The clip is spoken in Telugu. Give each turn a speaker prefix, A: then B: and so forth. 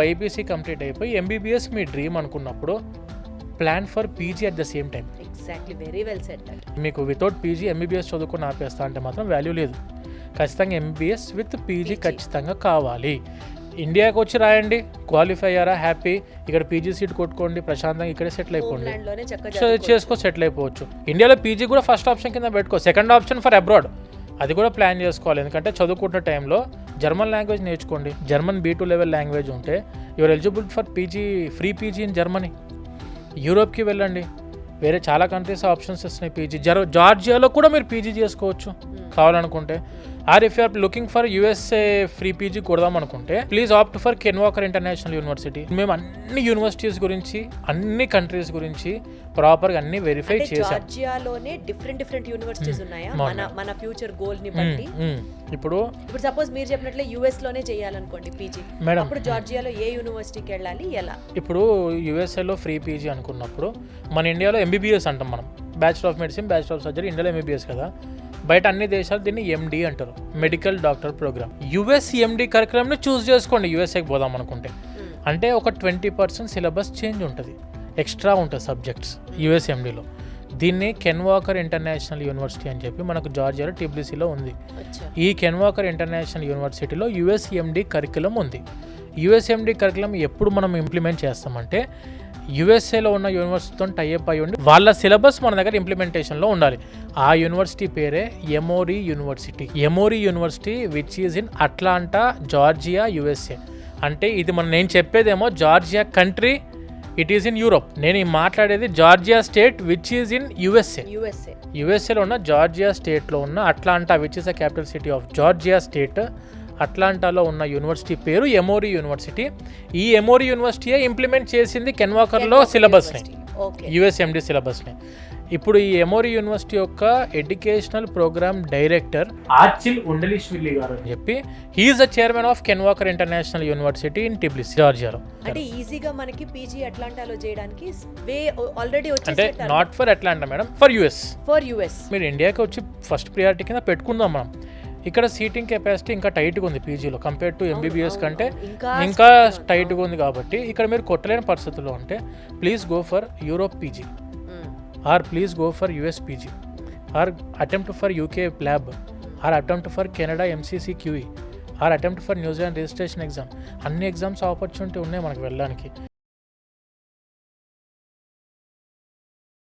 A: బైపీసీ కంప్లీట్ అయిపోయి ఎంబీబీఎస్ మీ డ్రీమ్ అనుకున్నప్పుడు plan for PG at the same time.
B: Exactly, very well said that.
A: మీకు వితౌట్ పీజీ ఎంబీబీఎస్ చదువుకుని ఆపేస్తా అంటే మాత్రం వాల్యూ లేదు. ఖచ్చితంగా ఎంబీబీఎస్ విత్ పీజీ ఖచ్చితంగా కావాలి. ఇండియాకి వచ్చి రాయండి, క్వాలిఫై అయ్యారా హ్యాపీ, ఇక్కడ పీజీ సీట్ కొట్టుకోండి, ప్రశాంతంగా ఇక్కడే సెటిల్ అయిపోండి, సెటిల్ అయిపోవచ్చు. ఇండియాలో పీజీ కూడా ఫస్ట్ ఆప్షన్ కింద పెట్టుకో, సెకండ్ ఆప్షన్ ఫర్ అబ్రాడ్ అది కూడా ప్లాన్ చేసుకోవాలి. ఎందుకంటే చదువుకుంటున్న టైంలో జర్మన్ లాంగ్వేజ్ నేర్చుకోండి. జర్మన్ B2 లెవెల్ లాంగ్వేజ్ ఉంటే your eligible for PG, free PG in Germany. యూరోప్కి వెళ్ళండి, వేరే చాలా కంట్రీస్ ఆప్షన్స్ ఇస్తున్నాయి పీజీ. జార్జియాలో కూడా మీరు పీజీ చేసుకోవచ్చు కావాలనుకుంటే. Or if you're looking for USA free PG కొడదాం అనుకుంటే please opt for Ken Walker International University. మేము అన్ని యూనివర్సిటీస్ గురించి, అన్ని కంట్రీస్ గురించి ప్రాపర్గా అన్ని వెరిఫై చేసాం.
B: జార్జియాలోనే డిఫరెంట్ యూనివర్సిటీస్ ఉన్నాయా మన ఫ్యూచర్ గోల్ ని బట్టి?
A: ఇప్పుడు
B: సపోజ్ మీరు చెప్పినట్లే యుఎస్ లోనే చేయాలనుకోండి పీజీ, అప్పుడు జార్జియాలో ఏ యూనివర్సిటీకి వెళ్ళాలి, ఎలా?
A: ఇప్పుడు యూఎస్ఏలో ఫ్రీ పీజీ అనుకున్నప్పుడు మన ఇండియాలో ఎంబీబీఎస్ అంటాం మనం, bachelor of medicine, bachelor of surgery. ఇండియాలో ఎంబీబీఎస్ కదా, బయట అన్ని దేశాలు దీన్ని ఎండి అంటారు, మెడికల్ డాక్టర్ ప్రోగ్రామ్. యుఎస్ ఎండి కరికులంని చూస్ చేసుకోండి యూఎస్ఏకి పోదాం అనుకుంటే. అంటే ఒక 20% సిలబస్ చేంజ్ ఉంటుంది, ఎక్స్ట్రా ఉంటుంది సబ్జెక్ట్స్ యుఎస్ ఎండిలో. దీన్ని కెన్ వాకర్ ఇంటర్నేషనల్ యూనివర్సిటీ అని చెప్పి మనకు జార్జియాలో టిబ్లిసీలో ఉంది. ఈ కెన్ వాకర్ ఇంటర్నేషనల్ యూనివర్సిటీలో యుఎస్ఎండి కరికులం ఉంది. యుఎస్ఎండి కరికులం ఎప్పుడు మనం ఇంప్లిమెంట్ చేస్తామంటే యుఎస్ఏలో ఉన్న యూనివర్సిటీతో టైఅప్ అయి ఉండి వాళ్ళ సిలబస్ మన దగ్గర ఇంప్లిమెంటేషన్లో ఉండాలి. ఆ యూనివర్సిటీ పేరే Emory University. Emory University which is in Atlanta, Georgia, USA. అంటే ఇది నేను చెప్పేదేమో Georgia country, it is in Europe. నేను మాట్లాడేది Georgia state which is in యుఎస్ఏలో ఉన్న జార్జియా స్టేట్లో ఉన్న Atlanta which is the capital city of Georgia state. అట్లాంటాలో ఉన్న యూనివర్సిటీ పేరు ఎమోరీ యూనివర్సిటీ. ఈ ఎమోరీ యూనివర్సిటీయే ఇంప్లిమెంట్ చేసింది కెన్ వాకర్లో సిలబస్ని, యుఎస్ఎండి సిలబస్ని. ఇప్పుడు ఈ ఎమోరీ యూనివర్సిటీ యొక్క ఎడ్యుకేషనల్ ప్రోగ్రామ్ డైరెక్టర్ ఆర్చిల్ ఉండలిష్విల్లి గారు అని చెప్పి, he is the chairman of Ken Walker International University in Tbilisi, జార్జియాలో.
B: అంటే ఈజీగా మనకి పీజీ అట్లాంటాలో చేయడానికి వే ఆల్రెడీ
A: అంటే not for Atlanta madam, for US. మీరు ఇండియాకి వచ్చి ఫస్ట్ ప్రియారిటీ కింద పెట్టుకుందాం మనం. ఇక్కడ సీటింగ్ కెపాసిటీ ఇంకా టైట్గా ఉంది పీజీలో కంపేర్ టు ఎంబీబీఎస్ కంటే ఇంకా టైట్గా ఉంది. కాబట్టి ఇక్కడ మీరు కొట్టలేని పరిస్థితుల్లో ఉంటే please go for Europe PG, or please go for US PG, or attempt for UK PLAB, or attempt for Canada MCC QE, or attempt for New Zealand registration exam. అన్ని ఎగ్జామ్స్ ఆపర్చునిటీ ఉన్నాయి మనకు వెళ్ళడానికి.